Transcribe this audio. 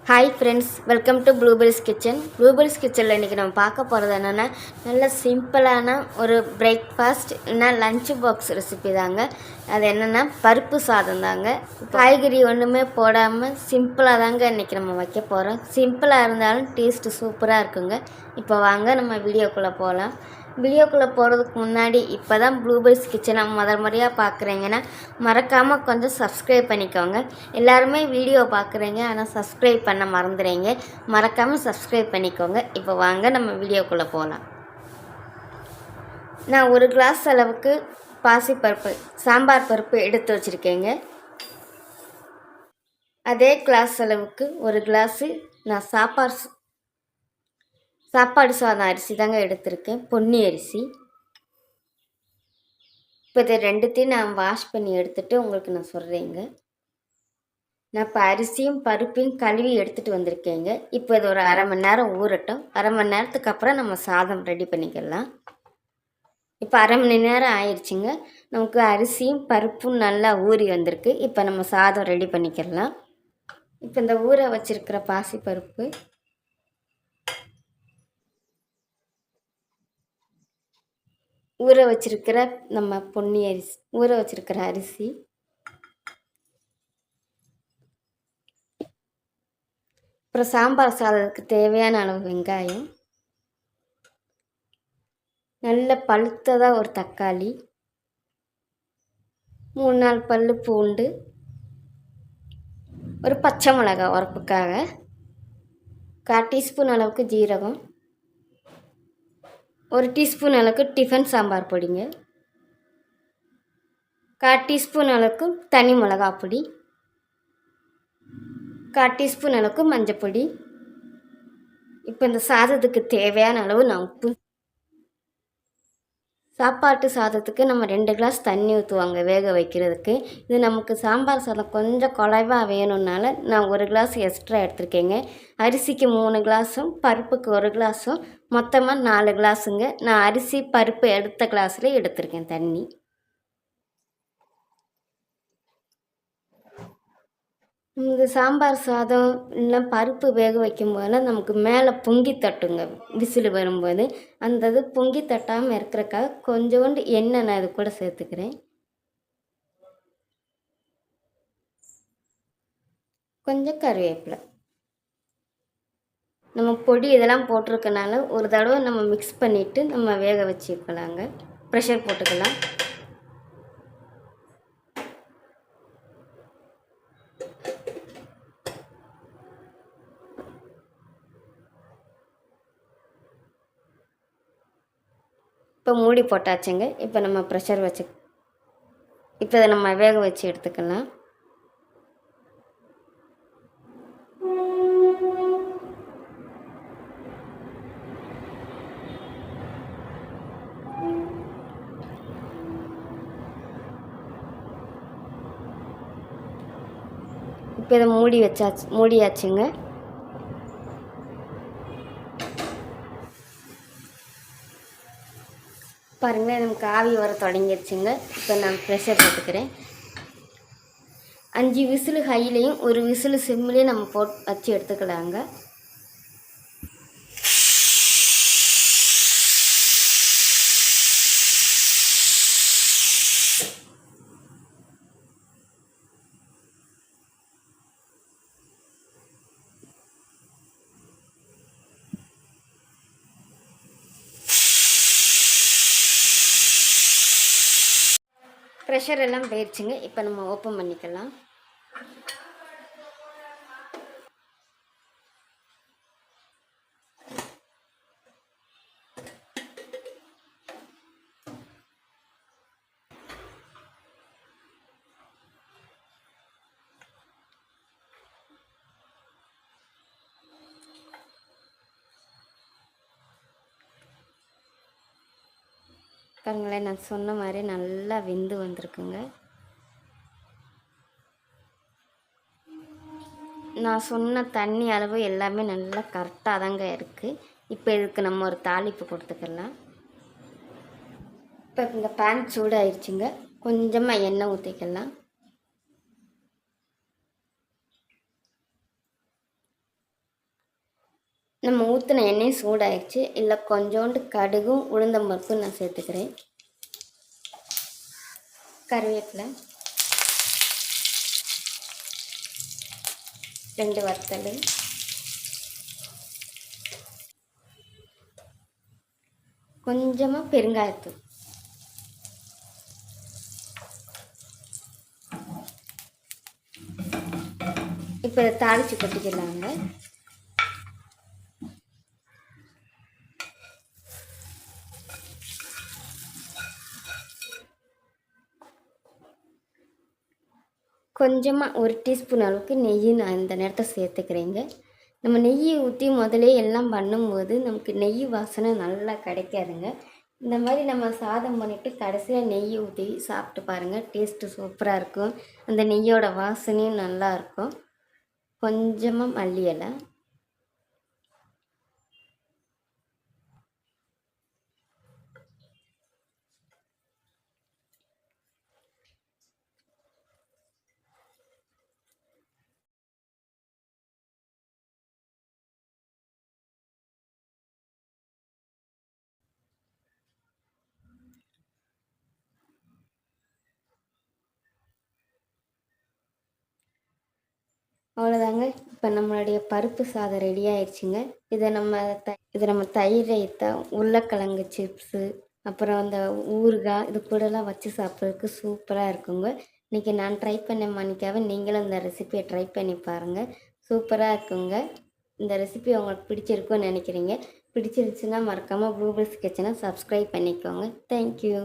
Hi friends, welcome to blueberries kitchen. Blueberries கிச்சனில் இன்றைக்கி நம்ம பார்க்க போகிறது என்னென்னா, நல்ல சிம்பிளான ஒரு பிரேக்ஃபாஸ்ட் இல்லைனா லஞ்ச் பாக்ஸ் ரெசிபி தாங்க. அது என்னென்னா பருப்பு சாதம் தாங்க. காய்கறி ஒன்றுமே போடாமல் சிம்பிளாக தாங்க இன்றைக்கி நம்ம வைக்க போகிறோம். சிம்பிளாக இருந்தாலும் டேஸ்ட்டு சூப்பராக இருக்குங்க. இப்போ வாங்க நம்ம வீடியோக்குள்ளே போகலாம். வீடியோக்குள்ளே போகிறதுக்கு முன்னாடி இப்போ தான் ப்ளூபெரிஸ் கிச்சனை முதல் முறையாக பார்க்குறீங்கன்னா மறக்காமல் கொஞ்சம் சப்ஸ்கிரைப் பண்ணிக்கோங்க. எல்லாருமே வீடியோ பார்க்குறீங்க, ஆனால் சப்ஸ்கிரைப் பண்ண மறந்துடுறீங்க. மறக்காமல் சப்ஸ்கிரைப் பண்ணிக்கோங்க. இப்போ வாங்க நம்ம வீடியோக்குள்ளே போகலாம். நான் ஒரு கிளாஸ் அளவுக்கு பாசிப்பருப்பு, சாம்பார் பருப்பு எடுத்து வச்சுருக்கேங்க. அதே கிளாஸ் அளவுக்கு ஒரு கிளாஸு நான் சாப்பாடு சாதம் அரிசி தாங்க எடுத்திருக்கேன், பொன்னி அரிசி. இப்போ இதை ரெண்டுத்தையும் நான் வாஷ் பண்ணி எடுத்துகிட்டு உங்களுக்கு நான் சொல்கிறேங்க. நான் இப்போ அரிசியும் பருப்பையும் கழுவி எடுத்துகிட்டு வந்திருக்கேங்க. இப்போ இது ஒரு அரை மணி நேரம் ஊறட்டும். அரை மணி நேரத்துக்கு அப்புறம் நம்ம சாதம் ரெடி பண்ணிக்கலாம். இப்போ அரை மணி நேரம் ஆயிடுச்சுங்க. நமக்கு அரிசியும் பருப்பும் நல்லா ஊறி வந்திருக்கு. இப்போ நம்ம சாதம் ரெடி பண்ணிக்கலாம். இப்போ இந்த ஊற வச்சுருக்கிற பாசிப்பருப்பு, ஊற வச்சிருக்கிற நம்ம பொன்னி அரிசி, ஊற வச்சிருக்கிற அரிசி, அப்புறம் சாம்பார் சாதத்துக்கு தேவையான அளவு வெங்காயம், நல்ல பழுத்ததாக ஒரு தக்காளி, 3-4 பல் பூண்டு, ஒரு பச்சை மிளகாய் உரப்புக்காக, 1/4 டீஸ்பூன் அளவுக்கு ஜீரகம், 1 டீஸ்பூன் அளவுக்கு டிஃபன் சாம்பார் பொடிங்க, 1/4 டீஸ்பூன் அளவுக்கு தனி மிளகாய் பொடி, 1/4 டீஸ்பூன் அளவுக்கு மஞ்சள் பொடி. இப்போ இந்த சாதத்துக்கு தேவையான அளவு நான் உப்பு. சாப்பாட்டு சாதத்துக்கு நம்ம 2 கிளாஸ் தண்ணி ஊற்றுவாங்க வேக வைக்கிறதுக்கு. இது நமக்கு சாம்பார் சாதம் கொஞ்சம் குழைவாக வேணும்னால நான் 1 கிளாஸ் எக்ஸ்ட்ரா எடுத்திருக்கேங்க. அரிசிக்கு 3 கிளாஸும் பருப்புக்கு 1 கிளாஸும் மொத்தமாக 4 கிளாஸுங்க. நான் அரிசி பருப்பு எடுத்த கிளாஸில் எடுத்திருக்கேன் தண்ணி. இந்த சாம்பார் சாதம் இல்லை பருப்பு வேக வைக்கும்போதெல்லாம் நமக்கு மேலே பொங்கி தட்டுங்க விசில் வரும்போது. அந்த இது பொங்கி தட்டாமல் இருக்கிறக்காக கொஞ்சோண்டு எண்ணெய் நான் இது கூட சேர்த்துக்கிறேன். கொஞ்சம் கருவேப்பிலை. நம்ம பொடி இதெல்லாம் போட்டிருக்கனால ஒரு தடவை நம்ம மிக்ஸ் பண்ணிவிட்டு நம்ம வேக வச்சுக்கலாங்க. ப்ரெஷர் போட்டுக்கலாம். இப்போ மூடி போட்டாச்சுங்க. இப்போ நம்ம ப்ரெஷர் வச்சு இப்போ இதை நம்ம வேக வச்சு எடுத்துக்கலாம். இப்போ இதை மூடியாச்சுங்க. பாருங்களேன், நமக்கு ஆவி வர தொடங்கிடுச்சுங்க. இப்போ நான் ப்ரெஷர் போட்டுக்கிறேன். 5 விசிலு ஹைலையும் 1 விசிலு சிம்லேயும் நம்ம வச்சு எடுத்துக்கலாங்க. ப்ரெஷர் எல்லாம் போயிடுச்சுங்க. இப்போ நம்ம ஓப்பன் பண்ணிக்கலாம். பாருங்களேன், நான் சொன்ன மாதிரி நல்லா வெந்து வந்திருக்குங்க. நான் சொன்ன தண்ணி அளவு எல்லாமே நல்லா கரெக்டாக தாங்க இருக்குது. இப்போ இதுக்கு நம்ம ஒரு தாளிப்பு கொடுத்துக்கலாம். இப்போ இந்த பேன் சூடாயிருச்சுங்க. கொஞ்சமாக எண்ணெய் ஊற்றிக்கலாம். நம்ம ஊற்றின எண்ணெய் சூடாயிடுச்சு. இல்லை கொஞ்சோண்டு கடுகும் உளுந்தம்பருப்பும் நான் சேர்த்துக்கிறேன். கருவேப்பிலை, 2 வத்தல், கொஞ்சமாக பெருங்காயத்தூள். இப்போ இதை தாளித்து கொட்டிக்கலாங்க. கொஞ்சமாக 1 டீஸ்பூன் அளவுக்கு நெய் நான் இந்த நேரத்தை சேர்த்துக்கிறேங்க. நம்ம நெய்யை ஊற்றி முதலே எல்லாம் பண்ணும்போது நமக்கு நெய் வாசனை நல்லா கிடைக்காதுங்க. இந்த மாதிரி நம்ம சாதம் பண்ணிவிட்டு கடைசியாக நெய் ஊற்றி சாப்பிட்டு பாருங்கள், டேஸ்ட்டு சூப்பராக இருக்கும். அந்த நெய்யோட வாசனையும் நல்லாயிருக்கும். கொஞ்சமாக மல்லி இலை, அவ்வளோதாங்க. இப்போ நம்மளுடைய பருப்பு சாதம் ரெடி ஆயிடுச்சுங்க. இதை நம்ம தயிர் ரைத்தா, உருளைக்கிழங்கு சிப்ஸு, அப்புறம் அந்த ஊறுகாய் இது கூடலாம் வச்சு சாப்பிட்றதுக்கு சூப்பராக இருக்குங்க. இன்றைக்கி நான் ட்ரை பண்ண மணிக்காக நீங்களும் இந்த ரெசிபியை ட்ரை பண்ணி பாருங்கள். சூப்பராக இருக்குங்க. இந்த ரெசிபி உங்களுக்கு பிடிச்சிருக்குன்னு நினைக்கிறீங்க. பிடிச்சிருச்சுன்னா மறக்காமல் ப்ளூபெர்ஸ் கிச்சனை சப்ஸ்கிரைப் பண்ணிக்கோங்க. தேங்க்யூ.